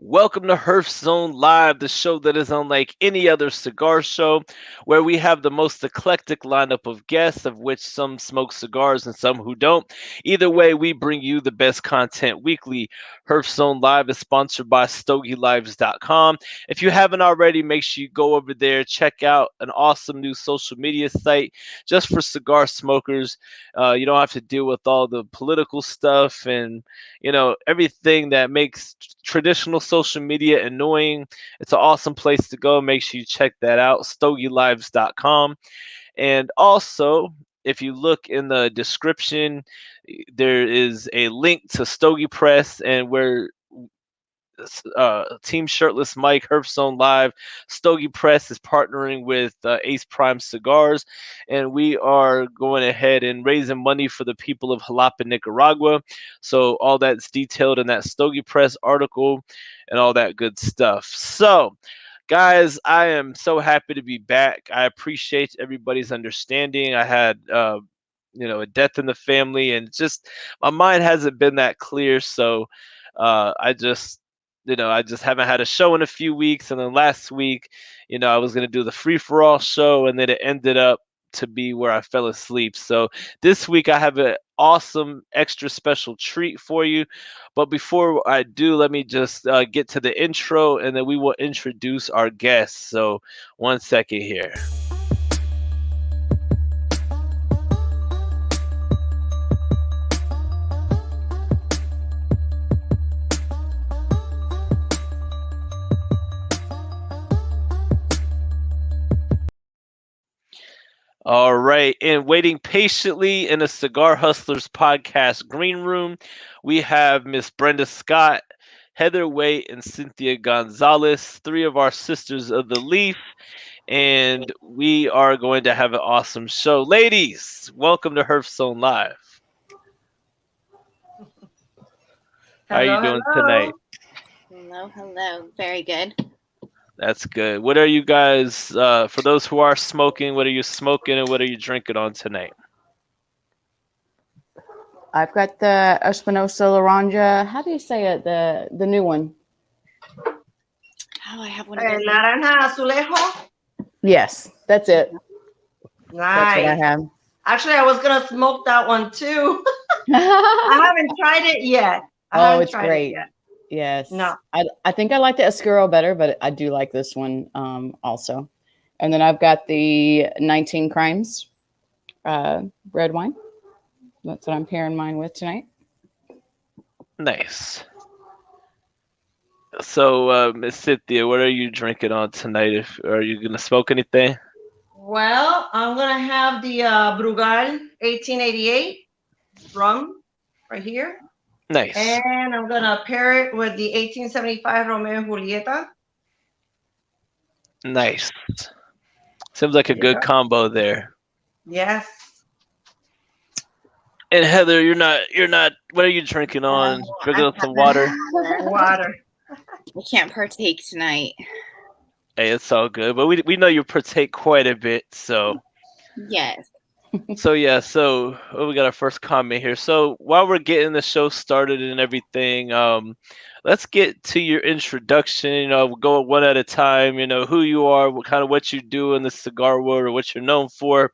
Welcome to Herf Zone Live, the show that is unlike any other cigar show, where we have the most eclectic lineup of guests, of which some smoke cigars and some who don't. Either way, we bring you the best content weekly. Herf Zone Live is sponsored by StogieLives.com. If you haven't already, make sure you go over there, check out an awesome new social media site just for cigar smokers. You don't have to deal with all the political stuff and everything that makes traditional social media annoying. It's an awesome place to go. Make sure you check that out, StogieLives.com. And also, if you look in the description, there is a link to Stogie Press, and where Team Shirtless Mike, Herfzone Live, Stogie Press is partnering with Ace Prime Cigars, and we are going ahead and raising money for the people of Jalapa, Nicaragua. So all that's detailed in that Stogie Press article and all that good stuff. So, guys, I am so happy to be back. I appreciate everybody's understanding. I had a death in the family, and just my mind hasn't been that clear. So I just haven't had a show in a few weeks. And then last week, I was going to do the free for all show, and then it ended up to be where I fell asleep. So this week, I have an awesome extra special treat for you. But before I do, let me just get to the intro, and then we will introduce our guests. So, one second here. All right. And waiting patiently in a Cigar Hustlers podcast green room, we have Miss Brenda Scott, Heather Waite, and Cynthia Gonzalez, three of our sisters of the Leaf. And we are going to have an awesome show. Ladies, welcome to Herfzone Live. How are you Hello, doing hello. tonight? Hello. Very good. That's good. What are you guys, for those who are smoking, what are you smoking and what are you drinking on tonight? I've got the Espinosa Laranja. How do you say it? The new one. Oh, I have one of those. Naranja azulejo. Yes, that's it. That's what I Nice. have. Actually, I was gonna smoke that one too. I haven't tried it yet. I Oh, haven't it's tried great. it yet. Yes. No. I think I like the Oscuro better, but I do like this one also. And then I've got the 19 Crimes red wine. That's what I'm pairing mine with tonight. Nice. So, Miss Cynthia, what are you drinking on tonight? Are you gonna smoke anything? Well, I'm gonna have the Brugal 1888 rum right here, Nice. and I'm gonna pair it with the 1875 Romeo and Julieta. Nice. Seems like a Yeah. good combo there. Yes. And Heather, you're not. What are you drinking on? Drinking on some water. Water. We can't partake tonight. Hey, it's all good. But we know you partake quite a bit. So Yes. yeah. So we got our first comment here. So while we're getting the show started and everything, let's get to your introduction. We'll go one at a time. Who you are, what you do in the cigar world, or what you're known for.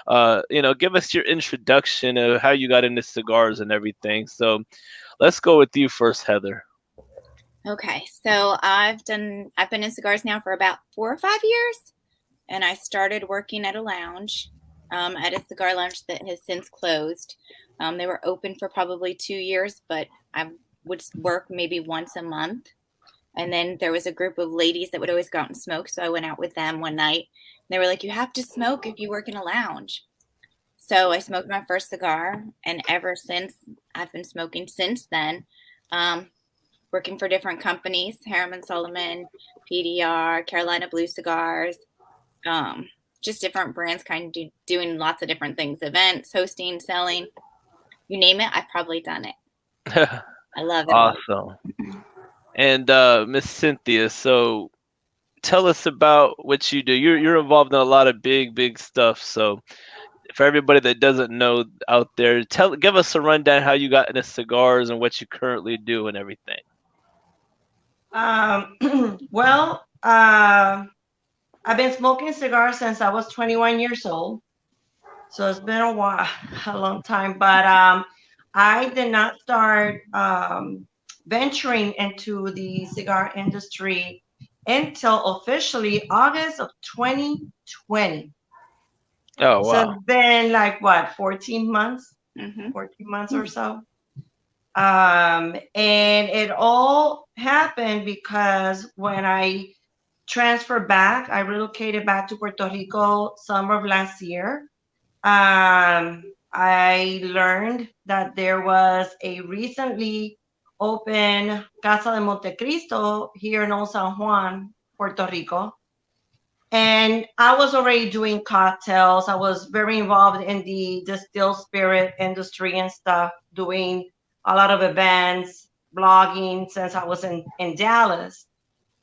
Give us your introduction of how you got into cigars and everything. So let's go with you first, Heather. Okay. So I've been in cigars now for about 4 or 5 years, and I started working at a lounge, at a cigar lounge that has since closed. They were open for probably 2 years, but I would work maybe once a month. And then there was a group of ladies that would always go out and smoke. So I went out with them one night. They were like, "You have to smoke if you work in a lounge." So I smoked my first cigar. And ever since, I've been smoking since then, working for different companies, Harriman Solomon, PDR, Carolina Blue Cigars, just different brands, kind of doing lots of different things, events, hosting, selling, you name it. I've probably done it. I love it. Awesome. And Miss Cynthia, so tell us about what you do. You're involved in a lot of big stuff. So for everybody that doesn't know out there, give us a rundown how you got into cigars and what you currently do and everything. Well, I've been smoking cigars since I was 21 years old. So it's been a while, a long time. But I did not start venturing into the cigar industry until officially August of 2020. Oh So wow. it's been like what, 14 months, Mm-hmm. 14 months or so. And it all happened because when I transferred back, I relocated back to Puerto Rico summer of last year. I learned that there was a recently open Casa de Montecristo here in Old San Juan, Puerto Rico. And I was already doing cocktails. I was very involved in the distilled spirit industry and stuff, doing a lot of events, blogging since I was in Dallas.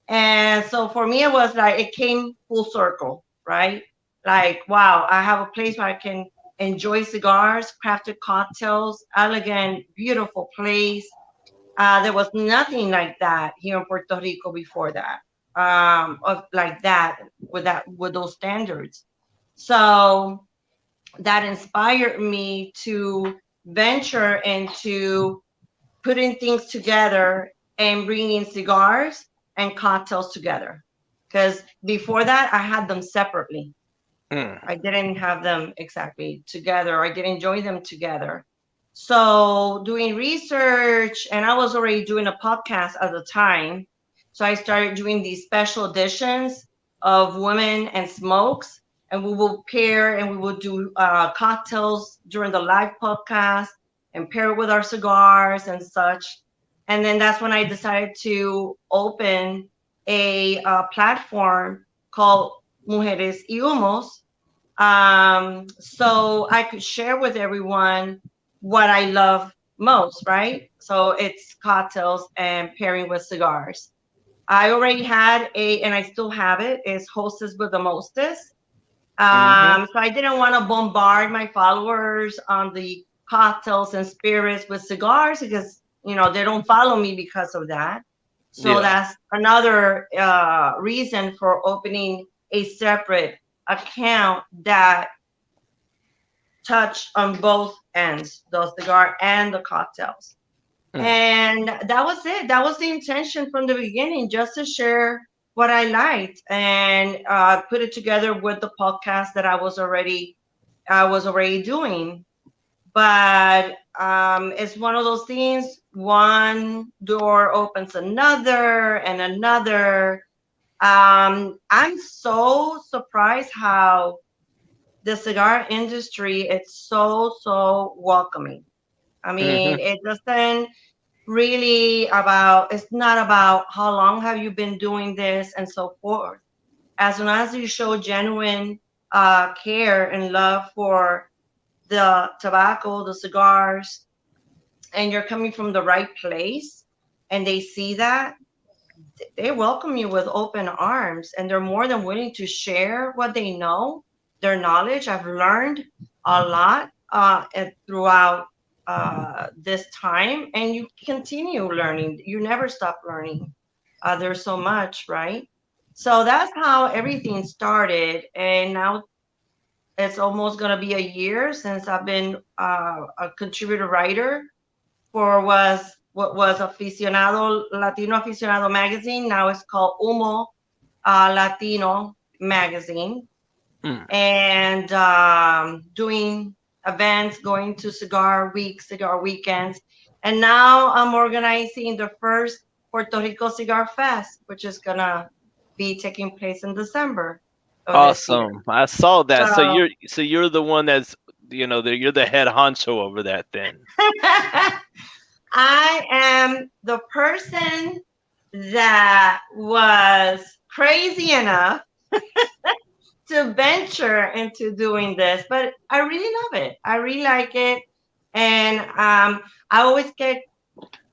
And so for me, it was like it came full circle, right? Like, wow, I have a place where I can enjoy cigars, crafted cocktails, elegant, beautiful place. There was nothing like that here in Puerto Rico before that, of like that with those standards. So that inspired me to venture into putting things together and bringing cigars and cocktails together. Because before that, I had them separately. Hmm. I didn't have them exactly together. I didn't enjoy them together. So doing research, and I was already doing a podcast at the time. So I started doing these special editions of Women and Smokes, and we will pair and we will do cocktails during the live podcast and pair it with our cigars and such. And then that's when I decided to open a platform called Mujeres y Humos, so I could share with everyone what I love most, right? So it's cocktails and pairing with cigars. I already had and I still have it, is Hostess with the Mostest. Mm-hmm. So I didn't want to bombard my followers on the cocktails and spirits with cigars because, they don't follow me because of that. So Yeah. that's another reason for opening a separate account that touch on both ends, the cigar and the cocktails. Hmm. And that was it. That was the intention from the beginning, just to share what I liked and put it together with the podcast that I was already doing. But it's one of those things. One door opens another and another. I'm so surprised how the cigar industry, it's so welcoming. I Mm-hmm. mean, it doesn't it's not about how long have you been doing this and so forth. As long as you show genuine care and love for the tobacco, the cigars, and you're coming from the right place, and they see that, they welcome you with open arms, and they're more than willing to share what they know, their knowledge. I've learned a lot throughout this time, and you continue learning. You never stop learning. There's so much, right? So that's how everything started, and now it's almost going to be a year since I've been a contributor writer for what was Aficionado Latino Aficionado magazine. Now it's called Humo Latino magazine, Hmm. and doing events, going to cigar weeks, cigar weekends, and now I'm organizing the first Puerto Rico Cigar Fest, which is gonna be taking place in December of this year. Awesome. I saw that. So So you're the one that's you're the head honcho over that then. I am the person that was crazy enough to venture into doing this, but I really love it. I really like it. And I always get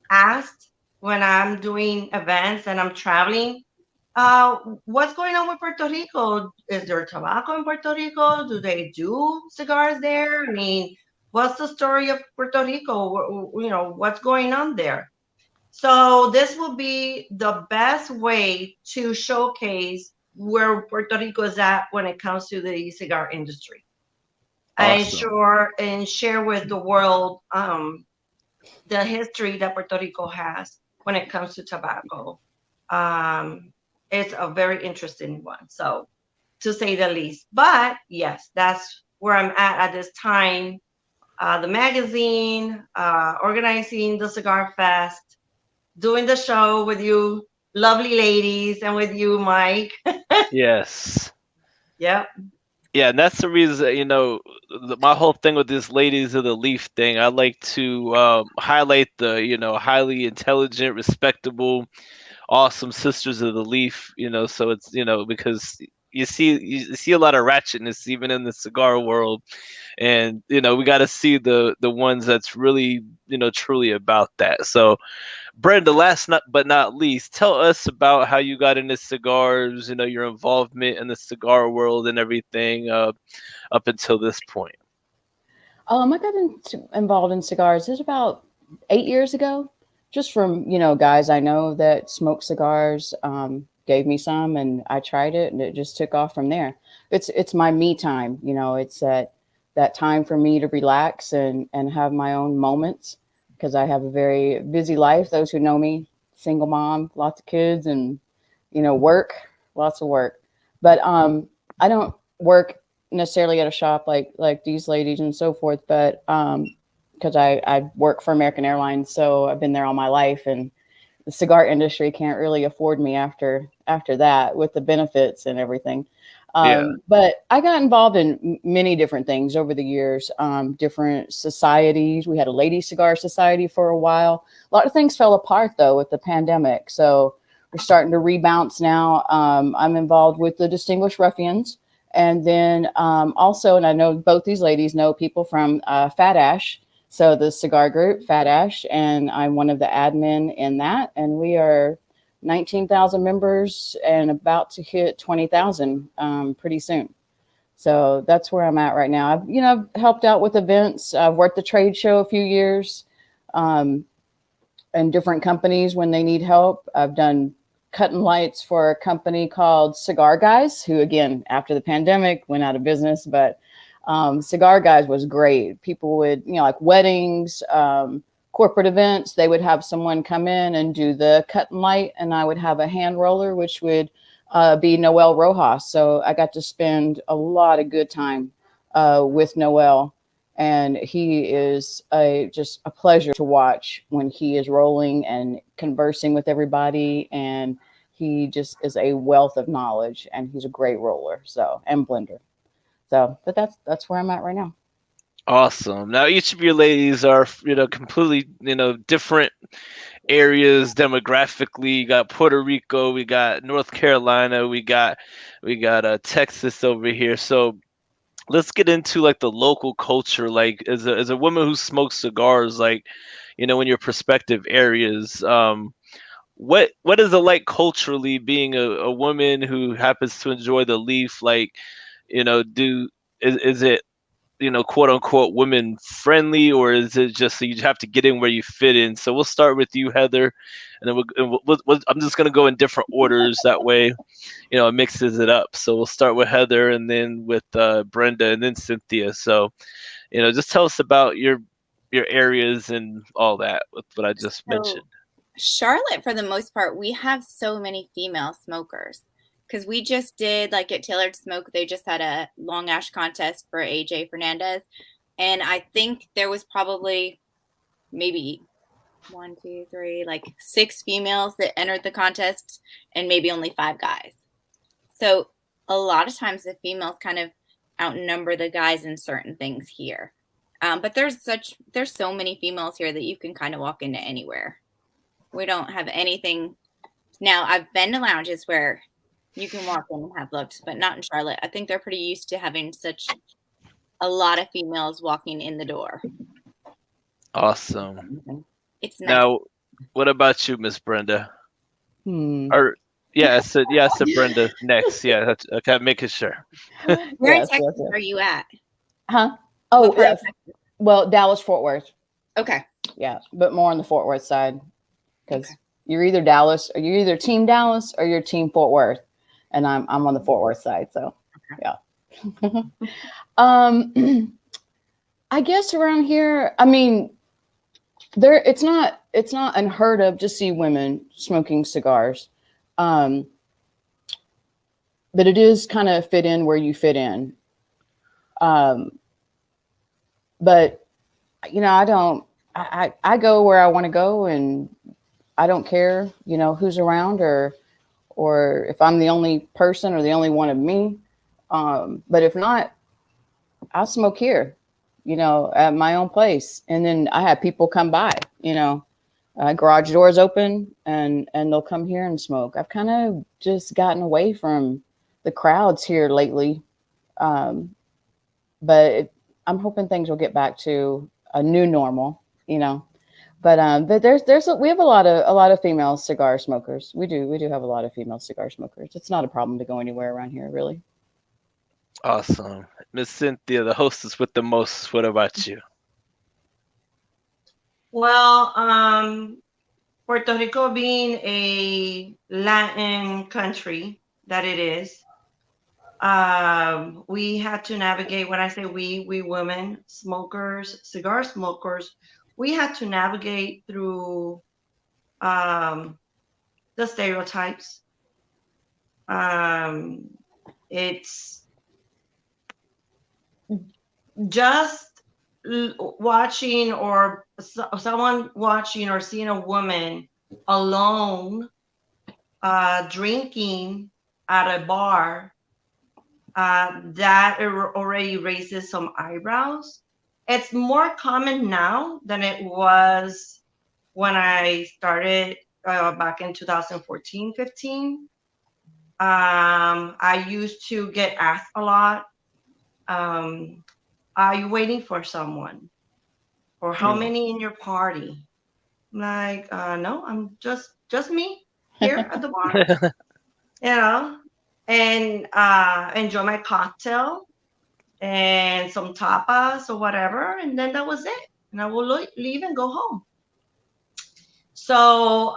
asked when I'm doing events and I'm traveling, what's going on with Puerto Rico? Is there tobacco in Puerto Rico? Do they do cigars there? I mean, what's the story of Puerto Rico? What's going on there? So this will be the best way to showcase where Puerto Rico is at when it comes to the cigar industry. Awesome. And share with the world the history that Puerto Rico has when it comes to tobacco. It's a very interesting one, so to say the least. But yes, that's where I'm at this time. The magazine, organizing the Cigar Fest, doing the show with you, lovely ladies, and with you, Mike. Yes. Yep. Yeah, and that's the reason, my whole thing with this ladies of the leaf thing, I like to highlight the, highly intelligent, respectable, awesome sisters of the leaf, so it's, because you see a lot of ratchetness even in the cigar world, and we got to see the ones that's really, truly about that. So Brenda, last but not least, tell us about how you got into cigars, your involvement in the cigar world and everything up until this point. I got involved in cigars. It was about 8 years ago, just from guys I know that smoke cigars. Gave me some, and I tried it, and it just took off from there. It's my me time. It's that time for me to relax and have my own moments, because I have a very busy life. Those who know me, single mom, lots of kids, and work, lots of work. But I don't work necessarily at a shop like these ladies and so forth, but because I work for American Airlines, so I've been there all my life, and the cigar industry can't really afford me after that with the benefits and everything. Yeah. But I got involved in many different things over the years, different societies. We had a lady cigar society for a while. A lot of things fell apart though with the pandemic, so we're starting to rebounce now. I'm involved with the Distinguished Ruffians. And then also, and I know both these ladies know people from Fat Ash, so the cigar group, Fat Ash, and I'm one of the admin in that. And we are 19,000 members and about to hit 20,000 pretty soon. So that's where I'm at right now. I've helped out with events. I've worked the trade show a few years, and different companies when they need help. I've done cutting lights for a company called Cigar Guys, who again, after the pandemic went out of business, but Cigar Guys was great. People would, like weddings, corporate events, they would have someone come in and do the cut and light, and I would have a hand roller, which would be Noel Rojas. So I got to spend a lot of good time with Noel, and he is just a pleasure to watch when he is rolling and conversing with everybody, and he just is a wealth of knowledge, and he's a great roller, and blender. So, but that's where I'm at right now. Awesome. Now each of your ladies are, completely, different areas demographically. You got Puerto Rico, we got North Carolina, we got Texas over here. So let's get into like the local culture. Like as a woman who smokes cigars, like, in your prospective areas, what is it like culturally being a woman who happens to enjoy the leaf? Like, is it, quote unquote women friendly, or is it just so you have to get in where you fit in? So we'll start with you, Heather, and then I'm just going to go in different orders. That way, it mixes it up. So we'll start with Heather, and then with Brenda, and then Cynthia. So, just tell us about your areas and all that with what I just mentioned. Charlotte, for the most part, we have so many female smokers. Because we just did, like at Tailored Smoke, they just had a long ash contest for AJ Fernandez. And I think there was probably maybe 1, 2, 3, like 6 females that entered the contest and maybe only 5 guys. So a lot of times the females kind of outnumber the guys in certain things here. But there's so many females here that you can kind of walk into anywhere. We don't have anything. Now, I've been to lounges where you can walk in and have looks, but not in Charlotte. I think they're pretty used to having such a lot of females walking in the door. Awesome. It's nice. Now, what about you, Miss Brenda? Or I said Brenda next. Yeah, that's okay. Making sure. Where in Texas are you at? Huh? Oh, well, Dallas, Fort Worth. Okay. Yeah, but more on the Fort Worth side. because Okay. you're either Dallas, or you're either Team Dallas or you're Team Fort Worth, and I'm on the Fort Worth side. So yeah. I guess around here, I mean, it's not unheard of to see women smoking cigars, um, but it is kind of fit in where you fit in. Um, but I don't. I go where I want to go, and I don't care, who's around or if I'm the only person or the only one of me. But if not, I'll smoke here, at my own place. And then I have people come by, garage doors open and they'll come here and smoke. I've kind of just gotten away from the crowds here lately. But I'm hoping things will get back to a new normal, But we have a lot of female cigar smokers. We do have a lot of female cigar smokers. It's not a problem to go anywhere around here, really. Awesome. Miss Cynthia, the hostess with the most. What about you? Well, Puerto Rico being a Latin country that it is, we had to navigate. When I say we women smokers, cigar smokers, we had to navigate through the stereotypes. It's just watching or someone watching or seeing a woman alone drinking at a bar, that already raises some eyebrows. It's more common now than it was when I started back in 2014, 15. I used to get asked a lot, are you waiting for someone? Or how many in your party? I'm like, no, I'm just me here at the bar, and enjoy my cocktail and some tapas or whatever, and then that was it. And I will leave and go home. So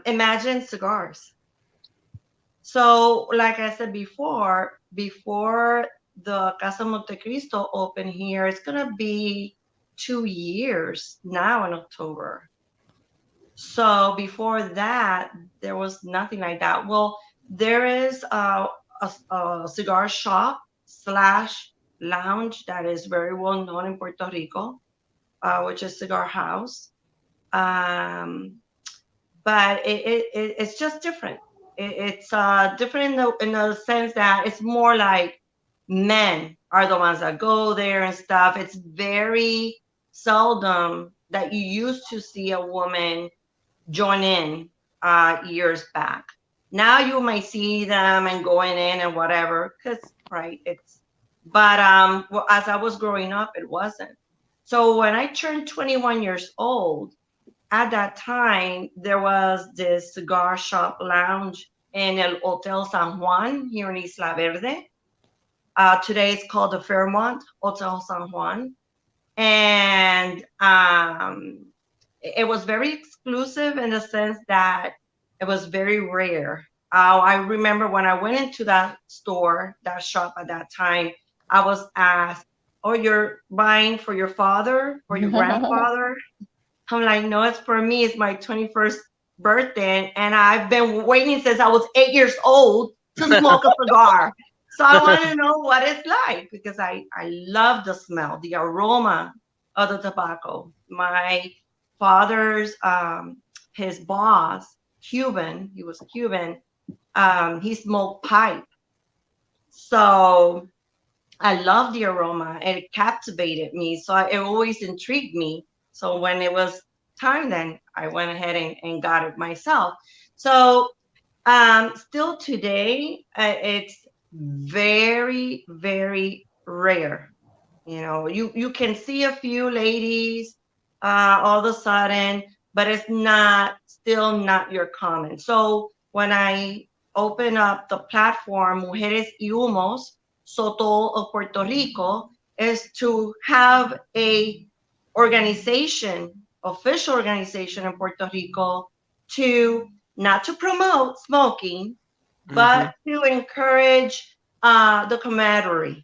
imagine cigars. So, like I said before the Casa Montecristo opened here, it's gonna be 2 years now in October. So before that, there was nothing like that. Well, there is a cigar shop slash lounge that is very well known in Puerto Rico, which is Cigar House. But it's just different. It's different in the sense that it's more like men are the ones that go there and stuff. It's very seldom that you used to see a woman join in years back. Now you might see them and going in and whatever, because right, but well, as I was growing up, it wasn't. So when I turned 21 years old, at that time, there was this cigar shop lounge in El Hotel San Juan here in Isla Verde. Today it's called the Fairmont Hotel San Juan. And it was very exclusive in the sense that it was very rare. I remember when I went into that store, that shop at that time, I was asked, oh, you're buying for your father or your grandfather? I'm like, no, it's for me. It's my 21st birthday. And I've been waiting since I was 8 years old to smoke a cigar. So I want to know what it's like because I love the smell, the aroma of the tobacco. My father's, his boss, Cuban, he was Cuban, he smoked pipe. So I love the aroma and it captivated me. So it always intrigued me. So when it was time, then I went ahead and got it myself. So still today, it's very, very rare. You can see a few ladies all of a sudden, but it's still not your common. So when I open up the platform Mujeres y Humos, Soto of Puerto Rico, is to have a official organization in Puerto Rico to not to promote smoking, Mm-hmm. but to encourage the camaraderie,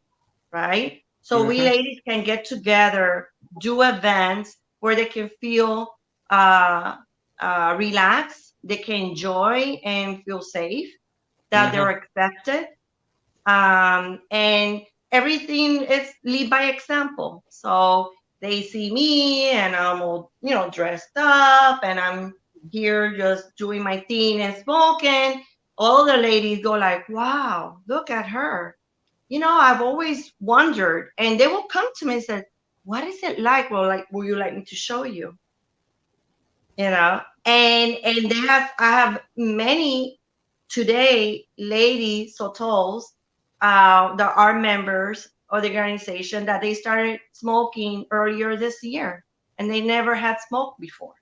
right? So we Mm-hmm. ladies can get together, do events where they can feel uh, relaxed, they can enjoy and feel safe, that Mm-hmm. they're accepted, and everything is lead by example. So they see me and I'm all, dressed up and I'm here just doing my thing and smoking. All the ladies go like, wow, look at her. I've always wondered, and they will come to me and say, what is it like? Well, like, will you like me to show you? And I have many today lady sotos that are members of the organization that they started smoking earlier this year and they never had smoked before.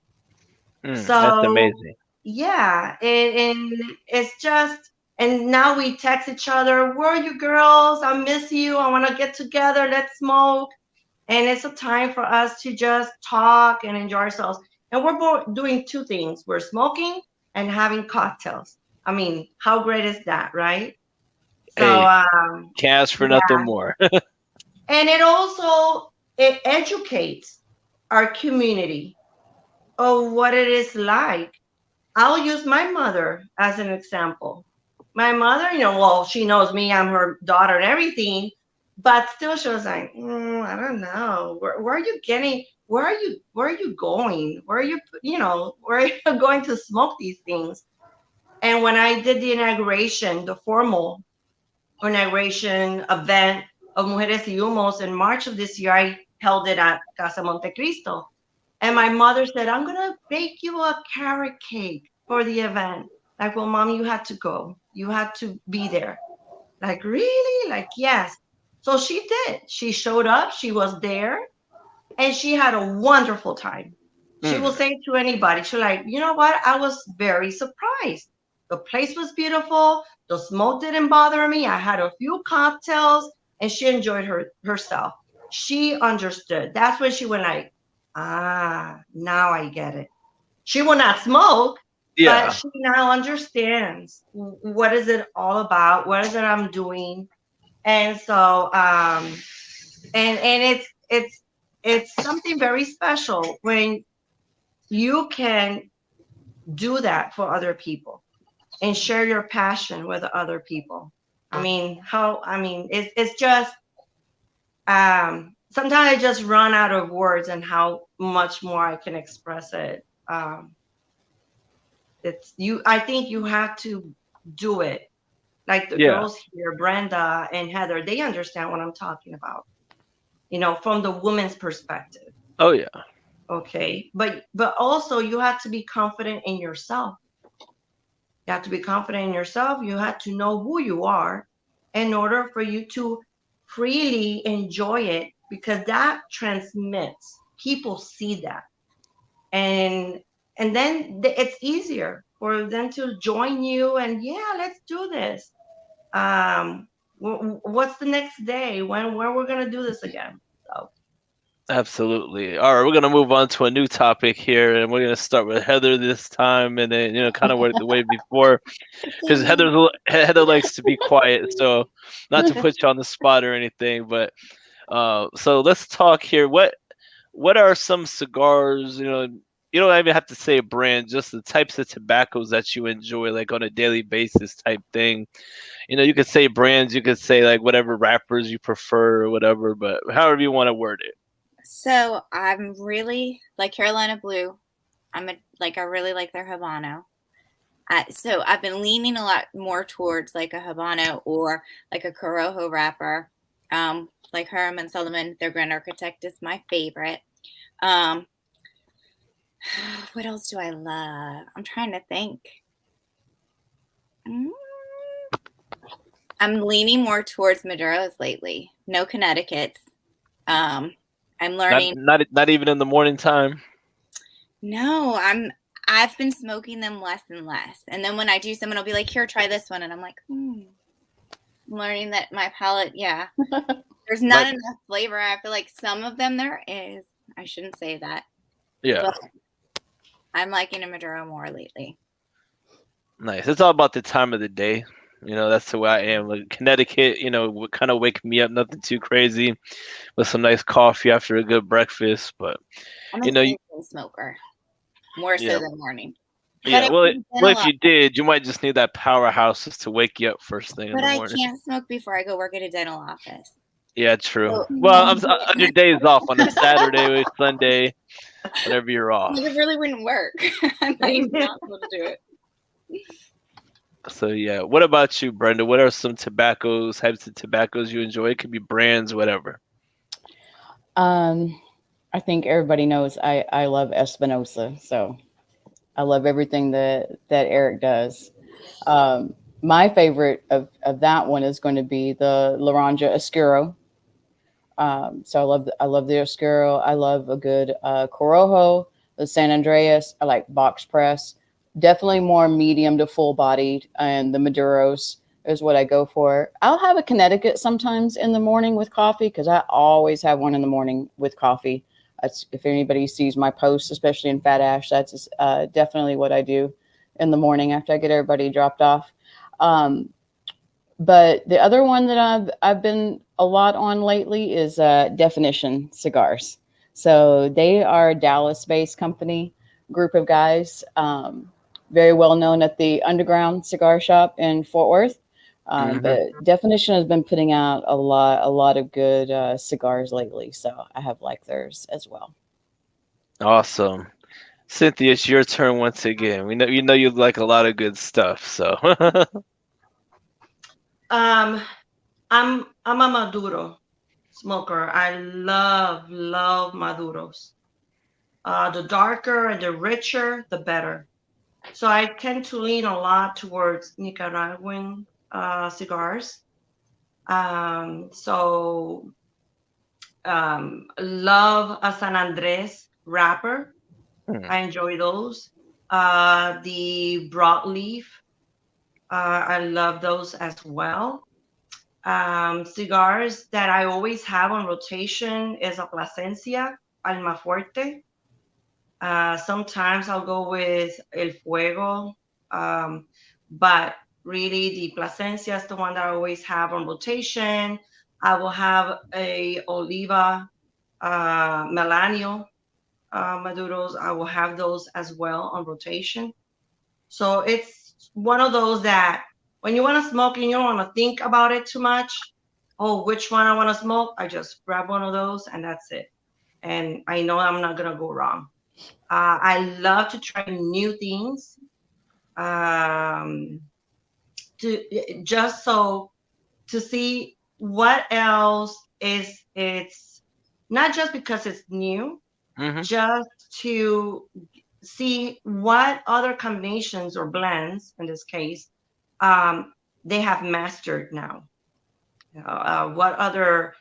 That's So amazing. yeah, and it's just, and now we text each other, where are you girls? I miss you. I want to get together. Let's smoke. And it's a time for us to just talk and enjoy ourselves. And we're both doing two things. We're smoking and having cocktails. I mean, how great is that, right? So Hey, can't ask for yeah. nothing more. And it educates our community of what it is like. I'll use my mother as an example. My mother, well, she knows me, I'm her daughter and everything, but still she was like, I don't know. Where are you getting, where are you going? Where are you, where are you going to smoke these things? And when I did the inauguration, the formal inauguration event of Mujeres y Humos in March of this year, I held it at Casa Montecristo. And my mother said, I'm going to bake you a carrot cake for the event. Like, well, mom, you had to go. You had to be there. Like, really? Like, yes. So she did. She showed up. She was there. And she had a wonderful time. She will Mm. say to anybody, she's like, you know what? I was very surprised. The place was beautiful. The smoke didn't bother me. I had a few cocktails and she enjoyed herself. She understood. That's when she went like, now I get it. She will not smoke, but Yeah. she now understands what is it all about, what is it I'm doing. And so and it's something very special when you can do that for other people and share your passion with other people. It's just sometimes I just run out of words and how much more I can express it. I think you have to do it. Like the Yeah. girls here, Brenda and Heather, they understand what I'm talking about, from the woman's perspective. Oh yeah. Okay. But also you have to be confident in yourself. You have to be confident in yourself. You have to know who you are in order for you to freely enjoy it, because that transmits. People see that. And then it's easier for them to join you and yeah, let's do this. What's the next day when we're gonna do this again? So Absolutely. All right, we're gonna move on to a new topic here, and we're gonna start with Heather this time, and then kind of work the way before, because Heather likes to be quiet, so not to put you on the spot or anything, but so let's talk here. What are some cigars? You don't even have to say a brand, just the types of tobaccos that you enjoy, like on a daily basis type thing. You could say brands, you could say like whatever wrappers you prefer or whatever, but however you want to word it. So I'm really like Carolina Blue. I really like their Habano. So I've been leaning a lot more towards like a Habano or like a Corojo wrapper. Like Herman Solomon, their Grand Architect is my favorite. What else do I love? I'm trying to think. I'm leaning more towards Maduros lately. No Connecticut's. I'm learning. Not even in the morning time. No, I've been smoking them less and less. And then when I do, someone will be like, here, try this one. And I'm like, I'm learning that my palate, yeah. There's not enough flavor. I feel like some of them there is. I shouldn't say that. Yeah. I'm liking a Maduro more lately. Nice. It's all about the time of the day. That's the way I am. Like Connecticut, would kind of wake me up, nothing too crazy, with some nice coffee after a good breakfast. But I'm you an know, evening smoker, more yeah, so than morning. But yeah. I Well, haven't been well, a if lot. you did, you might just need that powerhouse just to wake you up first thing in But the I morning. can't smoke before I go work at a dental office. Yeah, true. So Well, on your days off, on a Saturday or Sunday, whenever you're like, it off. really wouldn't work. I'm like not able to do it. So yeah. What about you, Brenda? What are some types of tobaccos you enjoy? It could be brands, whatever. Um, I think everybody knows I love Espinosa, so I love everything that Eric does. My favorite of that one is going to be the Laranja Oscuro. So I love the Oscuro. I love a good Corojo, the San Andreas. I like box press. Definitely more medium to full bodied, and the Maduros is what I go for. I'll have a Connecticut sometimes in the morning with coffee because I always have one in the morning with coffee. That's, if anybody sees my posts, especially in Fat Ash, that's definitely what I do in the morning after I get everybody dropped off. Um, but the other one that I've been a lot on lately is Definition Cigars. So they are a Dallas-based company, group of guys, very well known at the Underground Cigar Shop in Fort Worth. Hmm. But Definition has been putting out a lot of good cigars lately. So I have liked theirs as well. Awesome. Cynthia, it's your turn once again. We know you like a lot of good stuff, so Um, I'm a Maduro smoker. I love Maduros. The darker and the richer, the better. So I tend to lean a lot towards Nicaraguan cigars. So love a San Andres wrapper. Hmm. I enjoy those. The broadleaf, I love those as well. Cigars that I always have on rotation is a Plasencia, Almafuerte. Sometimes I'll go with El Fuego, um, but really the Plasencia is the one that I always have on rotation. I will have a Oliva Melanio Maduros. I will have those as well on rotation. So it's one of those that when you want to smoke and you don't want to think about it too much, oh, which one I want to smoke, I just grab one of those and that's it. And I know I'm not going to go wrong. I love to try new things, um, to just so to see what else is it's not just because it's new, Hmm. just to see what other combinations or blends in this case um, they have mastered now. What other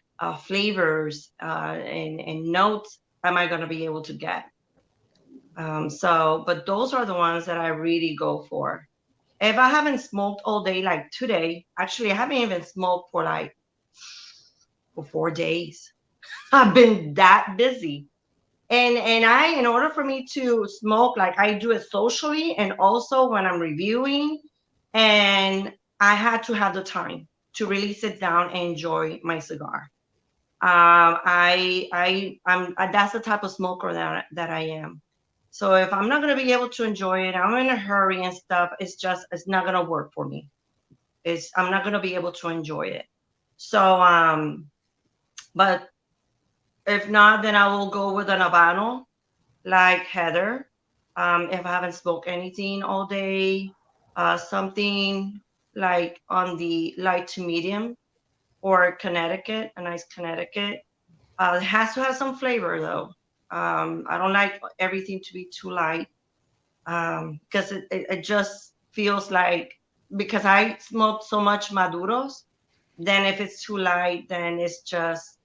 flavors and notes am I going to be able to get? But those are the ones that I really go for. If I haven't smoked all day, like today, actually, I haven't even smoked for like for 4 days. I've been that busy. And in order for me to smoke, like I do it socially and also when I'm reviewing, and I had to have the time to really sit down and enjoy my cigar. I'm that's the type of smoker that I am. So if I'm not gonna be able to enjoy it, I'm in a hurry and stuff. It's not gonna work for me. It's I'm not gonna be able to enjoy it. So but if not, then I will go with an Habano like Heather. If I haven't smoked anything all day, something like on the light to medium or Connecticut, a nice Connecticut. It has to have some flavor though. I don't like everything to be too light because it just feels like because I smoke so much Maduros, then if it's too light, then it's just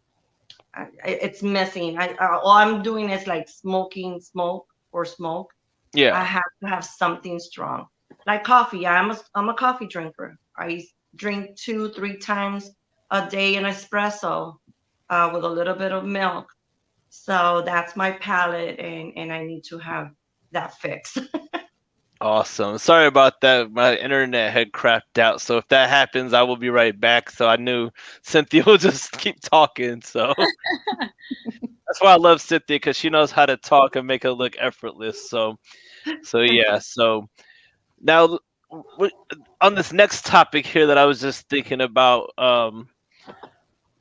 it's missing. All I'm doing is like smoking smoke or smoke. I Yeah. have to have something strong, like coffee. I'm a coffee drinker. I drink 2-3 times a day an espresso with a little bit of milk. So that's my palate, and I need to have that fixed. Awesome. Sorry about that. My internet had crapped out. So if that happens, I will be right back. So I knew Cynthia will just keep talking. So that's why I love Cynthia, because she knows how to talk and make it look effortless. So yeah. So now on this next topic here that I was just thinking about,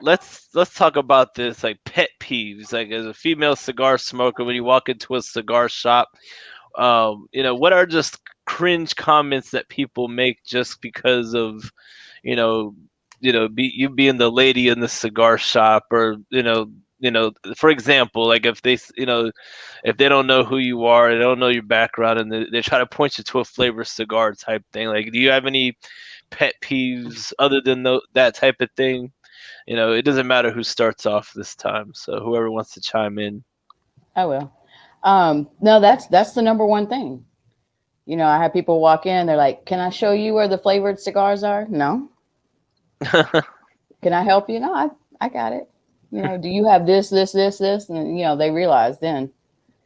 let's talk about this, like pet peeves. Like as a female cigar smoker, when you walk into a cigar shop, what are just cringe comments that people make just because of, you know, you being the lady in the cigar shop, or for example, like if if they don't know who you are, they don't know your background, and they try to point you to a flavored cigar type thing. Like, do you have any pet peeves other than that type of thing? It doesn't matter who starts off this time, so whoever wants to chime in. I will. No, that's the number one thing. I have people walk in, they're like, "Can I show you where the flavored cigars are?" No. Can I help you? No, I got it. Do you have this, this, this, this? And they realize then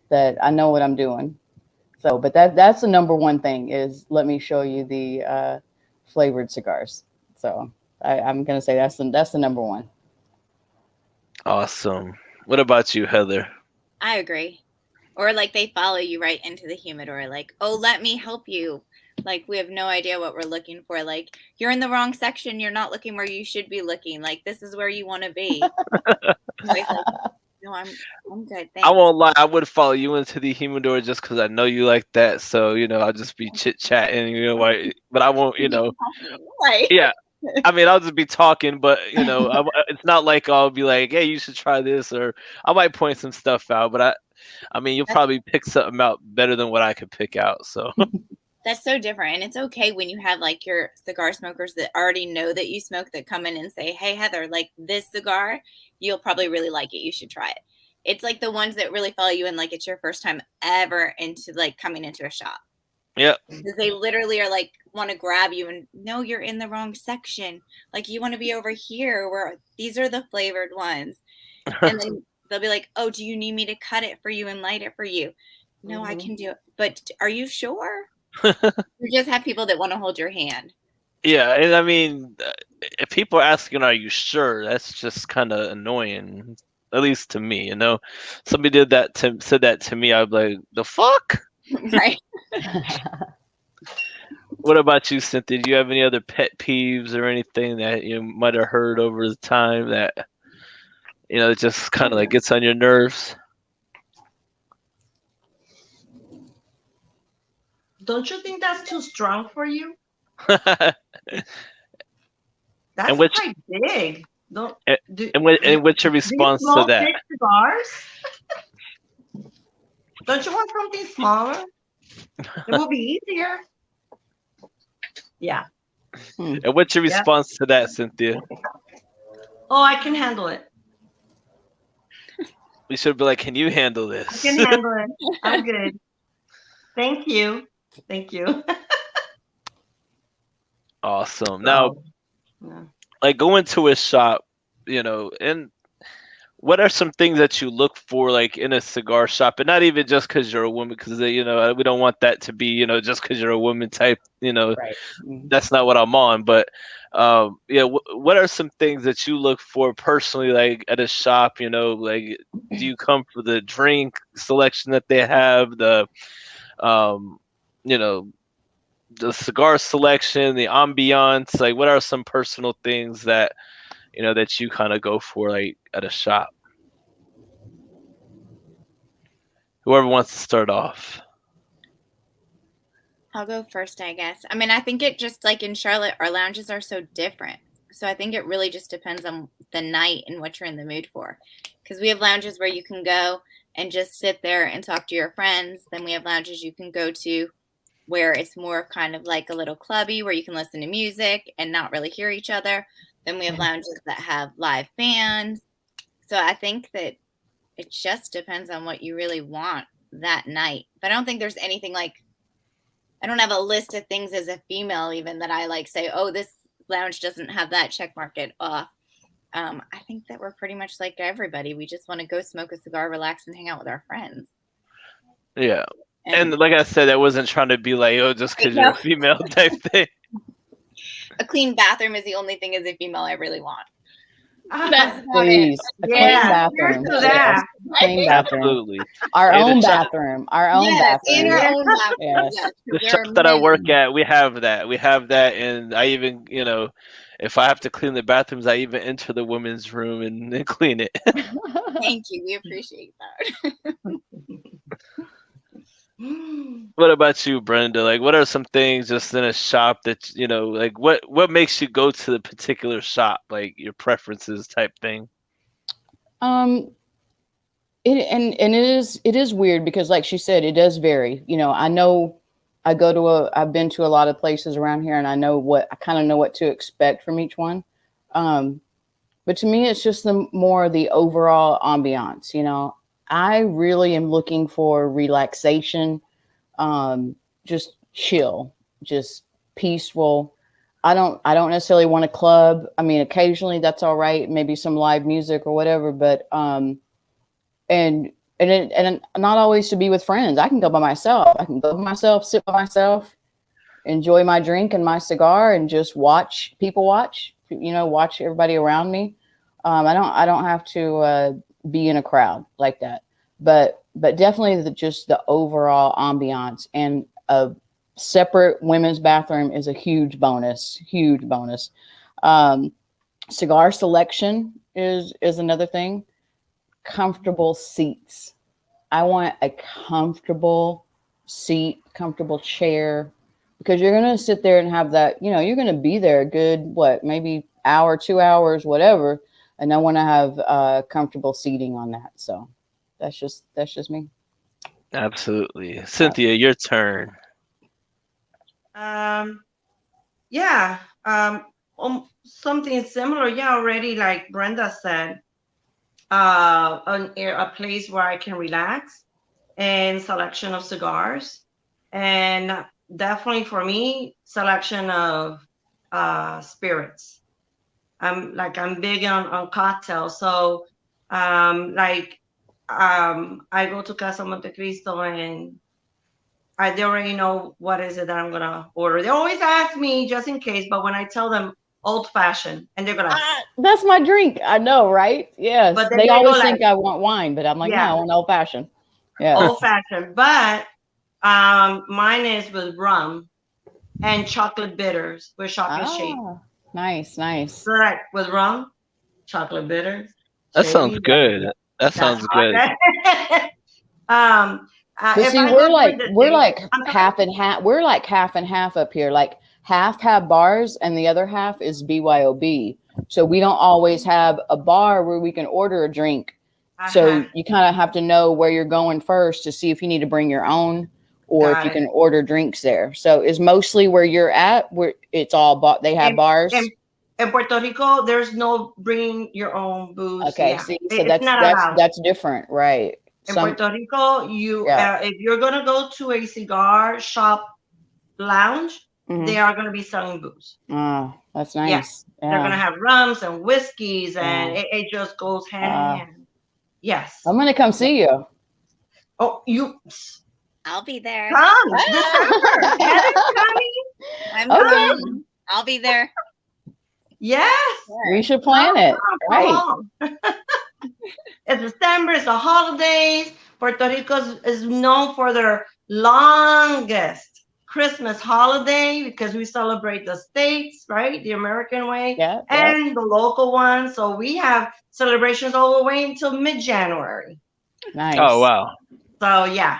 that I know what I'm doing. So, but that's the number one thing is let me show you the flavored cigars. So I'm gonna say that's the number one. Awesome. What about you, Heather? I agree. Or like they follow you right into the humidor, like, oh, let me help you. Like we have no idea what we're looking for. Like you're in the wrong section. You're not looking where you should be looking. Like this is where you want to be. Like, no, I'm good. Thanks. I won't lie. I would follow you into the humidor just because I know you like that. So I'll just be chit chatting. But I won't. Right. Yeah. I mean, I'll just be talking, but it's not like I'll be like, "Hey, you should try this," or I might point some stuff out. But I mean, you'll probably pick something out better than what I could pick out. So that's so different, and it's okay when you have like your cigar smokers that already know that you smoke that come in and say, "Hey, Heather, like this cigar, you'll probably really like it. You should try it." It's like the ones that really follow you and like it's your first time ever into like coming into a shop. yeah. Because they literally are like want to grab you and no, you're in the wrong section. Like you want to be over here where these are the flavored ones. And then they'll be like, "Oh, do you need me to cut it for you and light it for you?" No, I can do it. But are you sure? You just have people that want to hold your hand. Yeah, and I mean, if people are asking, "Are you sure?" That's just kind of annoying, at least to me. Somebody said that to me, I'd be like, "The fuck." Right. What about you, Cynthia? Do you have any other pet peeves or anything that you might have heard over the time that it just kind of like gets on your nerves? Don't you think that's too strong for you? That's And which quite big. Don't and what's your response to that? Big cigars? Don't you want something smaller? It will be easier. Yeah. And what's your response to that, Cynthia? Oh, I can handle it. We should be like, "Can you handle this?" I can handle it. I'm good. Thank you. Thank you. Awesome. Now, Yeah. like going to a shop, and what are some things that you look for, like in a cigar shop, and not even just because you're a woman, because we don't want that to be, just because you're a woman type, Right. that's not what I'm on. But what are some things that you look for personally, like at a shop? Like, do you come for the drink selection that they have, the you know the cigar selection, the ambiance? Like, what are some personal things that that you kind of go for, like at a shop? Whoever wants to start off. I'll go first, I guess. I mean, I think it just like in Charlotte, our lounges are so different. So I think it really just depends on the night and what you're in the mood for. Because we have lounges where you can go and just sit there and talk to your friends. Then we have lounges you can go to where it's more kind of like a little clubby where you can listen to music and not really hear each other. Then we have lounges that have live bands. So I think that it just depends on what you really want that night. But I don't think there's anything like, I don't have a list of things as a female even that I like say, oh, this lounge doesn't have that, check mark it off. I think that we're pretty much like everybody. We just want to go smoke a cigar, relax, and hang out with our friends. Yeah. And like I said, I wasn't trying to be like, oh, just because you're a female type thing. A clean bathroom is the only thing as a female I really want. Ah, That's about it. Please, a clean yeah, bathroom. here's to that. Clean bathroom. Absolutely. Our Hey, the own shop- bathroom. Our own Yes, in bathroom. our Yeah. own bathroom. Yes. Yes, 'cause The there shop are that I many. work at, we have that. We have that, and I even, if I have to clean the bathrooms, I even enter the women's room and clean it. Thank you. We appreciate that. What about you, Brenda? Like, what are some things just in a shop that like what makes you go to the particular shop? Like your preferences type thing. um, it is weird because, like she said, it does vary. I know I've been to a lot of places around here, and I kind of know what to expect from each one. But to me, it's just the overall ambiance. I really am looking for relaxation, just chill, just peaceful. I don't necessarily want a club. I mean, occasionally that's all right, maybe some live music or whatever, but and not always to be with friends. I can go by myself. I can go by myself, sit by myself, enjoy my drink and my cigar, and just watch people watch everybody around me. I don't have to be in a crowd like that, but definitely just the overall ambiance, and a separate women's bathroom is a huge bonus. Huge bonus. Cigar selection is another thing. Comfortable seats. I want a comfortable seat, comfortable chair, because you're going to sit there and have that, you're going to be there a good, maybe hour, 2 hours, whatever. And I want to have comfortable seating on that. So that's just me. Absolutely, Cynthia, your turn. Yeah. Something similar. Yeah, already like Brenda said, a place where I can relax, and selection of cigars, and definitely for me, selection of spirits. I'm big on cocktails, so I go to Casa Montecristo, and they already know what is it that I'm gonna order. They always ask me just in case, but when I tell them old fashioned, and they're gonna, That's my drink. I know, right? Yes. but then They they go always like, think I want wine, but I'm like, no, yeah, I want old fashioned. Yes. old fashioned. But mine is with rum and chocolate bitters with chocolate shake. Nice. So like with rum, chocolate bitters. That sounds Shady, good. That that's sounds good. hot. But If see, I go during the we're day, like I'm sorry? half and half. We're like half and half up here. Like half have bars, and the other half is BYOB. So we don't always have a bar where we can order a drink. So you kind of have to know where you're going first to see if you need to bring your own, or if you can order drinks there. So is mostly where you're at, where it's all bought. They have bars. In Puerto Rico, there's no bring your own booze. Okay, Yeah. see, so It's not allowed. that's different, right? In Puerto Rico, if you're gonna go to a cigar shop lounge, they are gonna be selling booze. Oh, that's nice. Yes, they're gonna have rums and whiskeys, and it just goes hand in hand. Yes. I'm gonna come see you. Oh, I'll be there. come December. Kevin's coming. I'm Okay. coming. I'll be there. Yes. We should plan it. Right. It's December. It's the holidays. Puerto Rico is known for their longest Christmas holiday because we celebrate the states, right? The American way, and the local one. So we have celebrations all the way until mid-January. Nice. Oh wow. So yeah.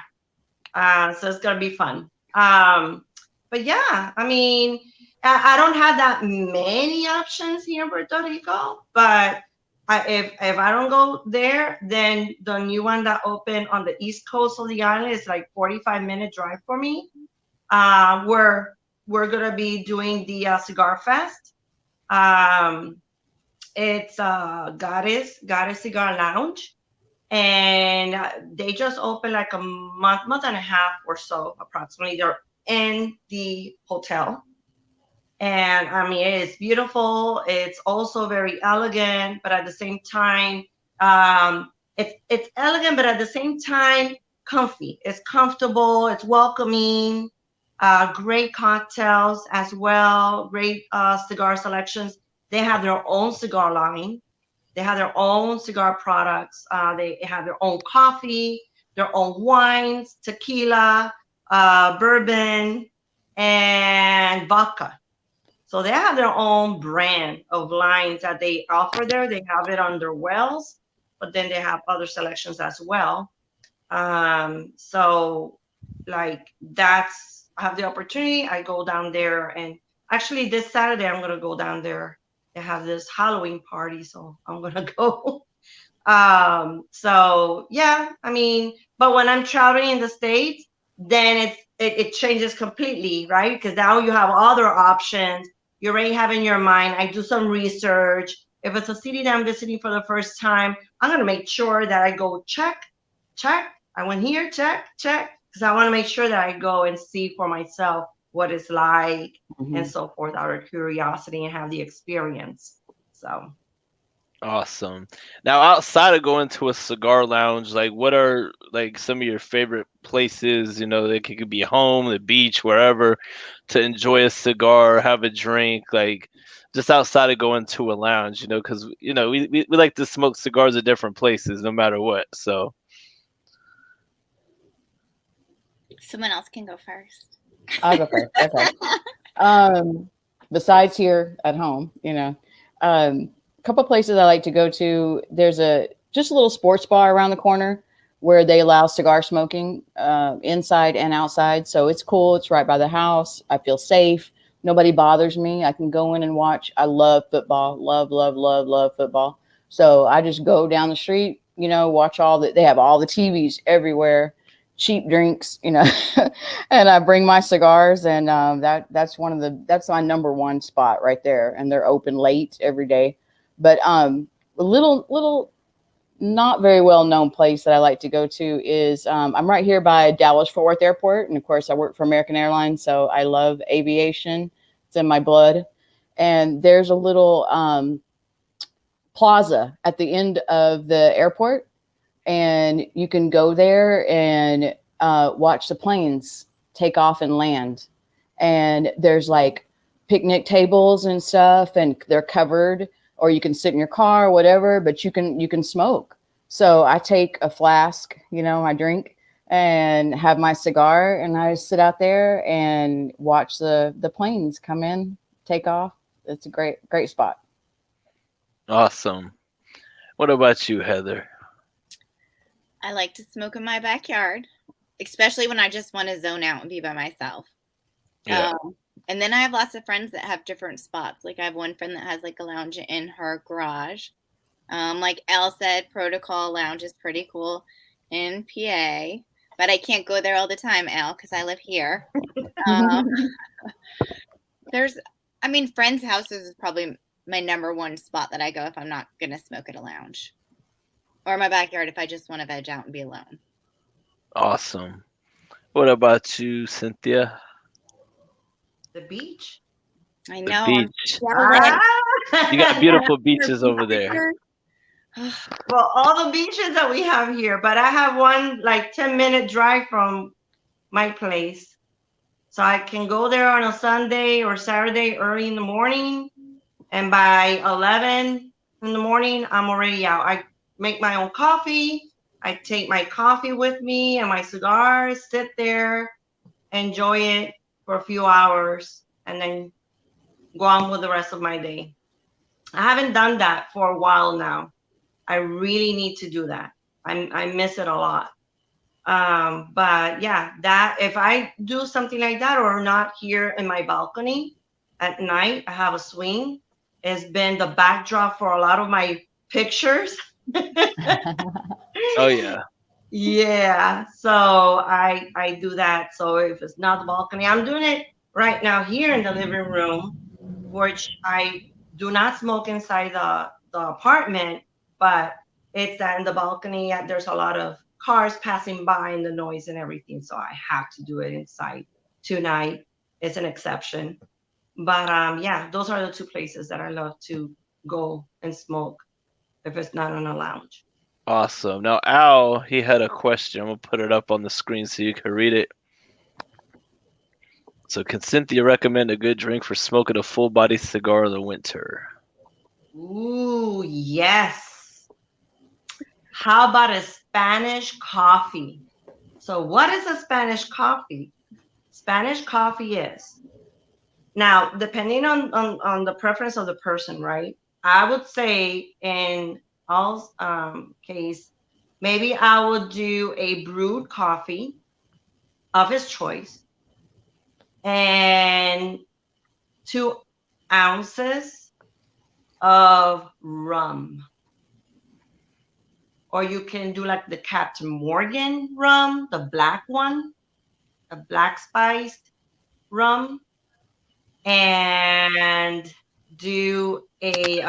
So it's gonna be fun. But yeah, I mean, I don't have that many options here in Puerto Rico, but if I don't go there, then the new one that opened on the east coast of the island is like 45-minute drive for me. We're gonna be doing the Cigar Fest. It's Goddess Cigar Lounge, and they just opened like a month and a half or so, approximately. They're in the hotel. And I mean, it is beautiful. It's also very elegant, but at the same time, it's elegant, but at the same time, comfy. It's comfortable. It's welcoming. Great cocktails as well. Great cigar selections. They have their own cigar line. They have their own cigar products. They have their own coffee, their own wines, tequila, bourbon, and vodka. So they have their own brand of lines that they offer there. They have it under Wells, but then they have other selections as well. So like that's I have the opportunity. I go down there, and actually this Saturday I'm gonna go down there. They have this Halloween party, so I'm gonna go. So yeah, I mean, but when I'm traveling in the States, then it changes completely, right? Because now you have other options. You already have in your mind. I do some research. If it's a city that I'm visiting for the first time, I'm gonna make sure that I go check, check. I went here, check, check, because I want to make sure that I go and see for myself what it's like and so forth out of curiosity and have the experience. So Awesome. Now, outside of going to a cigar lounge, like what are like some of your favorite places? You know, like it could be home, the beach, wherever, to enjoy a cigar, have a drink, like just outside of going to a lounge. You know, because we like to smoke cigars at different places, no matter what. So, Someone else can go first. I'll go first. Okay. Besides here at home, a couple places I like to go to. There's just a little sports bar around the corner where they allow cigar smoking inside and outside. So it's cool. It's right by the house. I feel safe. Nobody bothers me. I can go in and watch. I love football. Love, love, love, love football. So I just go down the street, watch they have all the TVs everywhere, cheap drinks, and I bring my cigars, and that's my number one spot right there. And they're open late every day. But a little not very well known place that I like to go to is I'm right here by Dallas Fort Worth Airport, and of course I work for American Airlines, so I love aviation. It's in my blood. And there's a little plaza at the end of the airport, and you can go there and watch the planes take off and land. And there's like picnic tables and stuff, and they're covered, or you can sit in your car or whatever, but you can smoke. So I take a flask, my drink, and have my cigar, and I sit out there and watch the planes come in, take off. It's a great spot. awesome. What about you, Heather? I like to smoke in my backyard, especially when I just want to zone out and be by myself. Yeah. And then I have lots of friends that have different spots. Like I have one friend that has like a lounge in her garage. Like Elle said, Protocol Lounge is pretty cool in PA, but I can't go there all the time, Elle, because I live here. Friends' houses is probably my number one spot that I go if I'm not going to smoke at a lounge. Or my backyard if I just want to veg out and be alone. Awesome. What about you, Cynthia? the beach. I The know. beach. Ah! You got beautiful beaches over there. Well, all the beaches that we have here, but I have one like 10-minute drive from my place. So I can go there on a Sunday or Saturday early in the morning. And by 11 in the morning, I'm already out. I make my own coffee. I take my coffee with me and my cigars, sit there, enjoy it for a few hours, and then go on with the rest of my day. I haven't done that for a while now. I really need to do that. I miss it a lot. But yeah, that if I do something like that or not here in my balcony at night, I have a swing. It's been the backdrop for a lot of my pictures. Oh yeah. Yeah, so I do that. So if it's not the balcony, I'm doing it right now here in the living room, which I do not smoke inside the apartment, but it's in the balcony. There's a lot of cars passing by and the noise and everything, so I have to do it inside tonight. It's an exception, but yeah, those are the two places that I love to go and smoke if it's not in a lounge. Awesome. Now, Al, he had a question. I'm gonna put it up on the screen so you can read it. So, can Cynthia recommend a good drink for smoking a full body cigar in the winter? Ooh, yes. How about a Spanish coffee? So, what is a Spanish coffee? Spanish coffee is now, depending on the preference of the person, right? I would say in all case, maybe I would do a brewed coffee of his choice and 2 ounces of rum. Or you can do like the Captain Morgan rum, the black one, the black spiced rum, and do a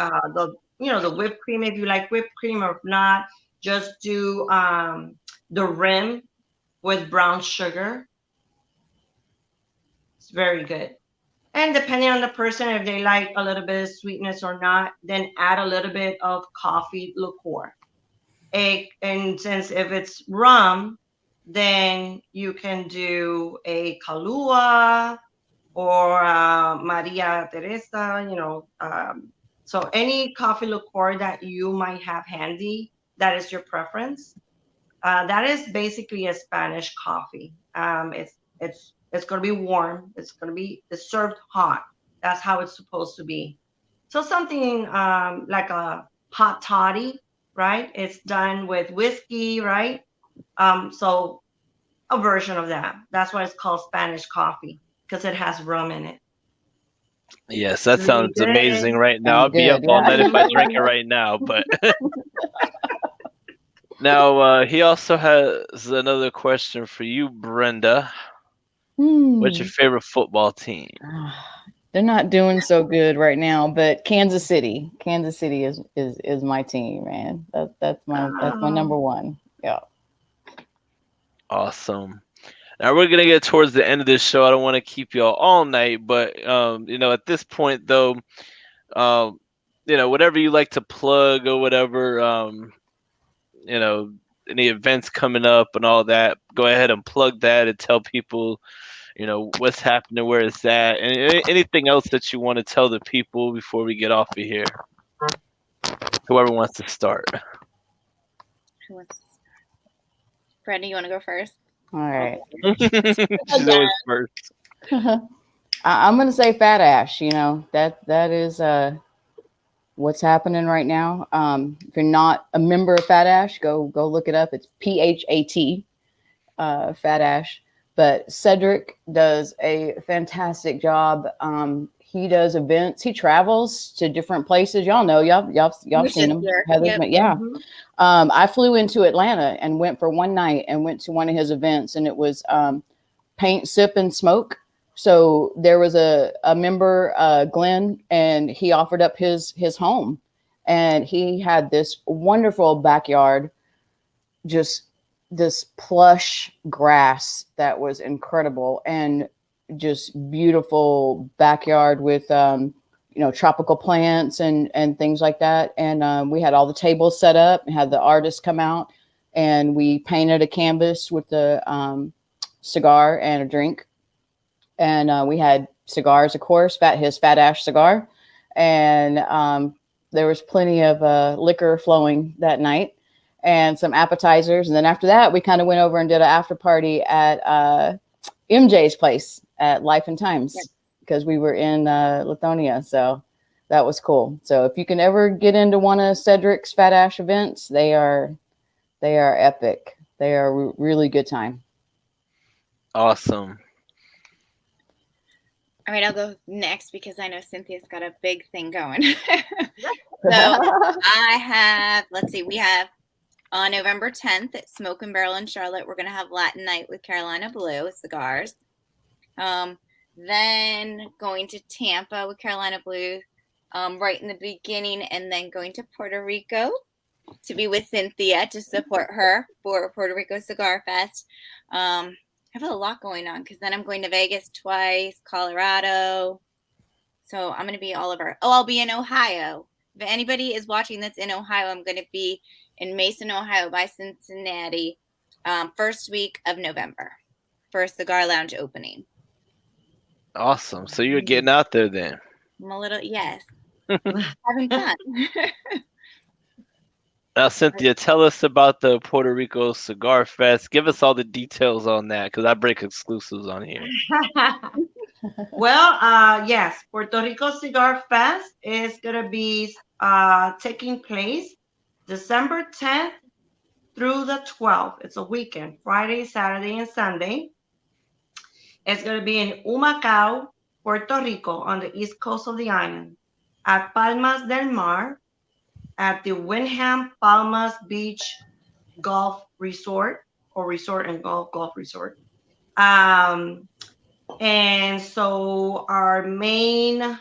the whipped cream if you like whipped cream, or if not, just do the rim with brown sugar. It's very good. And depending on the person, if they like a little bit of sweetness or not, then add a little bit of coffee liqueur. And since if it's rum, then you can do a Kahlua or Maria Teresa, so any coffee liqueur that you might have handy, that is your preference. That is basically a Spanish coffee. It's going to be warm. It's served hot. That's how it's supposed to be. So something like a hot toddy, right? It's done with whiskey, right? So a version of that. That's why it's called Spanish coffee, because it has rum in it. Yes, that Really sounds good. amazing right now. Sounds I'd be up good, all night if I yeah. drank it right now. But now he also has another question for you, Brenda. What's your Hmm. favorite football team? They're not doing so good right now, but Kansas City. Kansas City is my team, man. That's my number one. Yeah. Awesome. Now we're gonna get towards the end of this show. I don't want to keep y'all all night, but at this point though, um, whatever you like to plug or whatever, you know, any events coming up and all that, go ahead and plug that and tell people, what's happening, where it's at, and anything else that you want to tell the people before we get off of here. Whoever wants to start. Who wants to start? Brenda, you want to go first? All right. She's always first. I'm gonna say Fat Ash. That is what's happening right now. If you're not a member of Fat Ash, go look it up. It's PHAT, Fat Ash. But Cedric does a fantastic job. He does events. He travels to different places. Y'all know, y'all seen him. Heather's, Yep. yeah. Mhm. I flew into Atlanta and went for one night and went to one of his events, and it was paint, sip, and smoke. So there was a member, Glenn, and he offered up his home, and he had this wonderful backyard, just this plush grass that was incredible, and just beautiful backyard with tropical plants and things like that. And we had all the tables set up and had the artists come out, and we painted a canvas with the cigar and a drink. And we had cigars, of course, his Fat Ash cigar. And there was plenty of liquor flowing that night and some appetizers. And then after that, we kind of went over and did an after party at MJ's place at Life and Times, because we were in Lithonia. So that was cool. So if you can ever get into one of Cedric's Fat Ash events, they are epic. They are really good time. Awesome. All right, I'll go next because I know Cynthia's got a big thing going. So I have, let's see, we have on November 10th at Smoke and Barrel in Charlotte, we're going to have Latin Night with Carolina Blue Cigars. Then going to Tampa with Carolina Blue right in the beginning, and then going to Puerto Rico to be with Cynthia to support her for Puerto Rico Cigar Fest. I have a lot going on because then I'm going to Vegas twice, Colorado. So I'm going to be all over. Oh, I'll be in Ohio if anybody is watching that's in Ohio, I'm going to be in Mason, Ohio by Cincinnati, first week of November for a cigar lounge opening. Awesome. So you're getting out there then. I'm a little, yes, having fun. Now, Cynthia, tell us about the Puerto Rico Cigar Fest. Give us all the details on that because I break exclusives on here. Well, yes, Puerto Rico Cigar Fest is going to be taking place December 10th through the 12th. It's a weekend, Friday, Saturday, and Sunday. It's going to be in Humacao, Puerto Rico, on the east coast of the island, at Palmas del Mar, at the Wyndham Palmas Beach Golf Resort, or Resort and Golf Resort. And so our main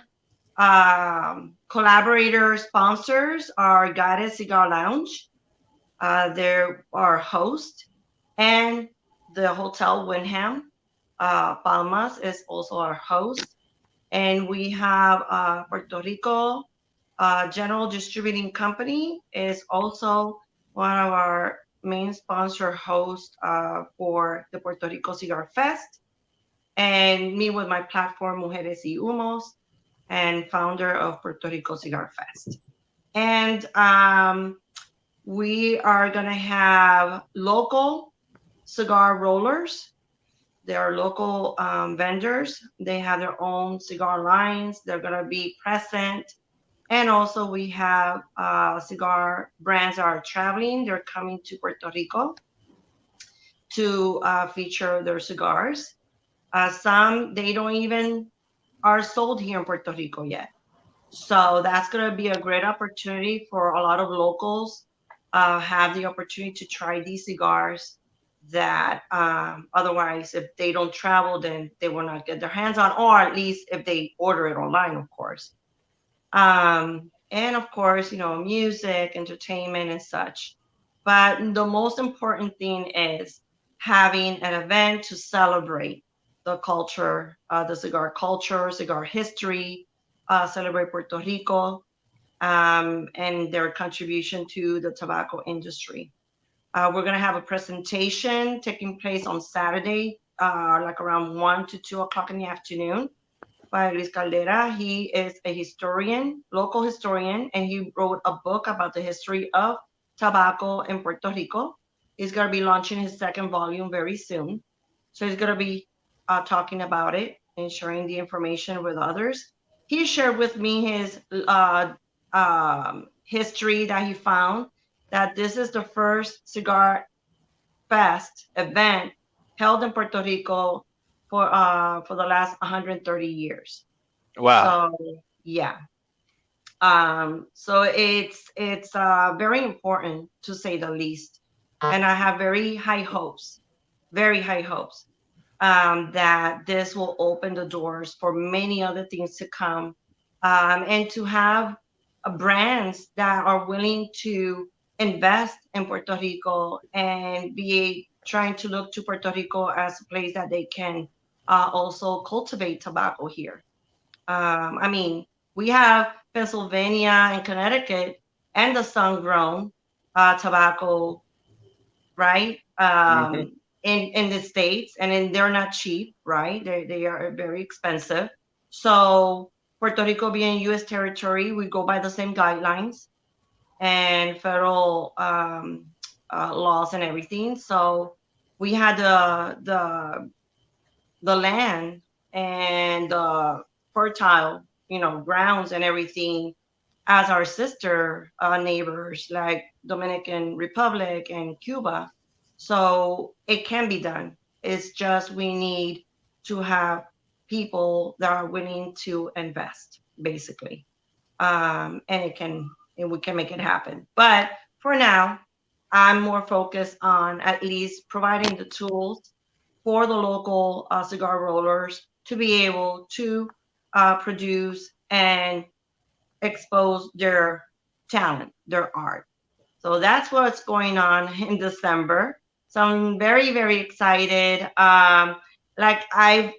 collaborator sponsors are Guided Cigar Lounge. They're our host, and the Hotel Wyndham Palmas is also our host. And we have Puerto Rico General Distributing Company is also one of our main sponsor hosts for the Puerto Rico Cigar Fest. And me with my platform, Mujeres y Humos, and founder of Puerto Rico Cigar Fest. And we are going to have local cigar rollers. They are local vendors. They have their own cigar lines. They're going to be present. And also we have cigar brands that are traveling. They're coming to Puerto Rico to feature their cigars. Some, they don't even are sold here in Puerto Rico yet. So that's going to be a great opportunity for a lot of locals have the opportunity to try these cigars that otherwise, if they don't travel, then they will not get their hands on, or at least if they order it online, of course. And of course, music, entertainment, and such. But the most important thing is having an event to celebrate the culture, the cigar culture, cigar history, celebrate Puerto Rico, and their contribution to the tobacco industry. We're going to have a presentation taking place on Saturday, like around 1 to 2 o'clock in the afternoon by Luis Caldera. He is a historian, local historian, and he wrote a book about the history of tobacco in Puerto Rico. He's going to be launching his second volume very soon. So he's going to be talking about it and sharing the information with others. He shared with me his history that he found, that this is the first cigar fest event held in Puerto Rico for the last 130 years. Wow. So yeah. So it's very important, to say the least, and I have very high hopes that this will open the doors for many other things to come, and to have brands that are willing to invest in Puerto Rico and be trying to look to Puerto Rico as a place that they can also cultivate tobacco here. I mean, we have Pennsylvania and Connecticut and the sun-grown tobacco, right? In the States, and then they're not cheap, right? They are very expensive. So Puerto Rico being U.S. territory, we go by the same guidelines and federal laws and everything. So we had the land and the fertile, grounds and everything as our sister neighbors like Dominican Republic and Cuba. So it can be done. It's just we need to have people that are willing to invest, basically, and we can make it happen. But for now, I'm more focused on at least providing the tools for the local cigar rollers to be able to produce and expose their talent, their art. So that's what's going on in December. So I'm very, very excited. Like I've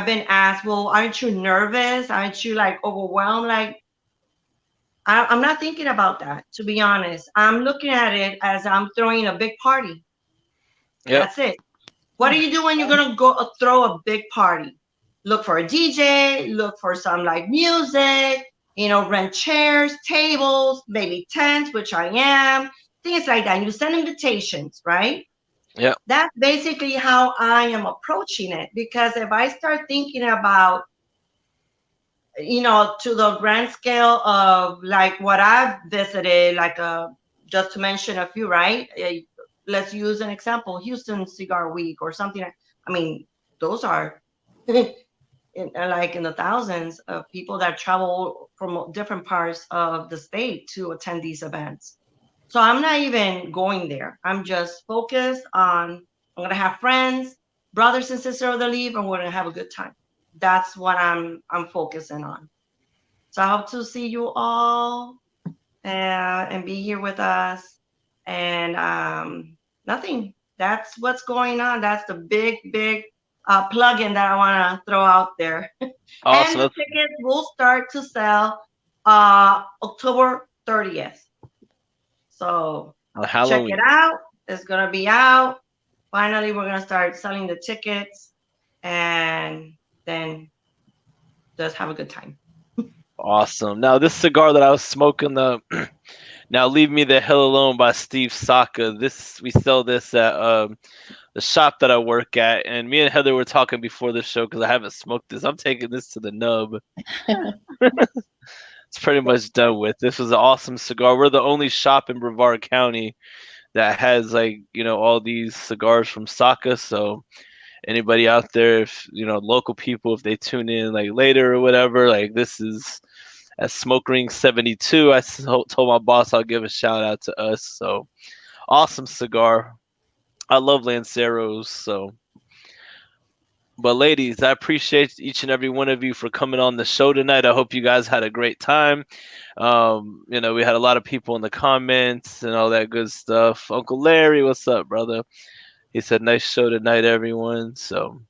been asked, well, aren't you nervous? Aren't you like overwhelmed? Like, I'm not thinking about that, to be honest. I'm looking at it as I'm throwing a big party. Yep. That's it. What do you do when you're gonna go throw a big party? Look for a DJ, look for some like music, rent chairs, tables, maybe tents, which I am, things like that. You send invitations, right? Yep. That's basically how I am approaching it. Because if I start thinking about, to the grand scale of like what I've visited, like just to mention a few, right? Let's use an example, Houston Cigar Week or something. I mean, those are like in the thousands of people that travel from different parts of the state to attend these events. So I'm not even going there. I'm just focused on, I'm gonna have friends, brothers and sisters of the leaf, and we're gonna have a good time. That's what I'm focusing on. So I hope to see you all and be here with us. And nothing. That's what's going on. That's the big plug-in that I want to throw out there. And the Awesome. tickets will start to sell October 30th. So On check Halloween. it out. It's gonna be out. Finally, we're gonna start selling the tickets, and then just have a good time. Awesome. Now this cigar that I was smoking, the Now Leave Me the Hell Alone by Steve Saka. We sell this at the shop that I work at, and me and Heather were talking before the show because I haven't smoked this. I'm taking this to the nub. It's pretty much done with. This was an awesome cigar. We're the only shop in Brevard County that has all these cigars from Saka. So anybody out there, if local people, if they tune in like later or whatever, like this is at Smoke Ring 72. I told my boss I'll give a shout out to us. So awesome cigar. I love Lanceros. So, but ladies, I appreciate each and every one of you for coming on the show tonight. I hope you guys had a great time. We had a lot of people in the comments and all that good stuff. Uncle Larry, what's up, brother? He said, "Nice show tonight, everyone." So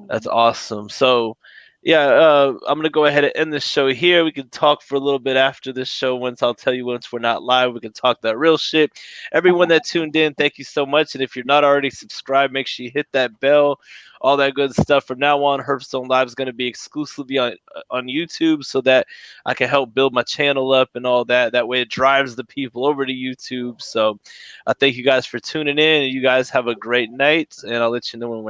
that's awesome. So, yeah, I'm gonna go ahead and end the show here. We can talk for a little bit after this show. I'll tell you once we're not live, we can talk that real shit. Everyone that tuned in, thank you so much. And if you're not already subscribed, make sure you hit that bell, all that good stuff. From now on, Hearthstone Live is gonna be exclusively on YouTube, so that I can help build my channel up and all that. That way, it drives the people over to YouTube. So, I thank you guys for tuning in. You guys have a great night, and I'll let you know when we're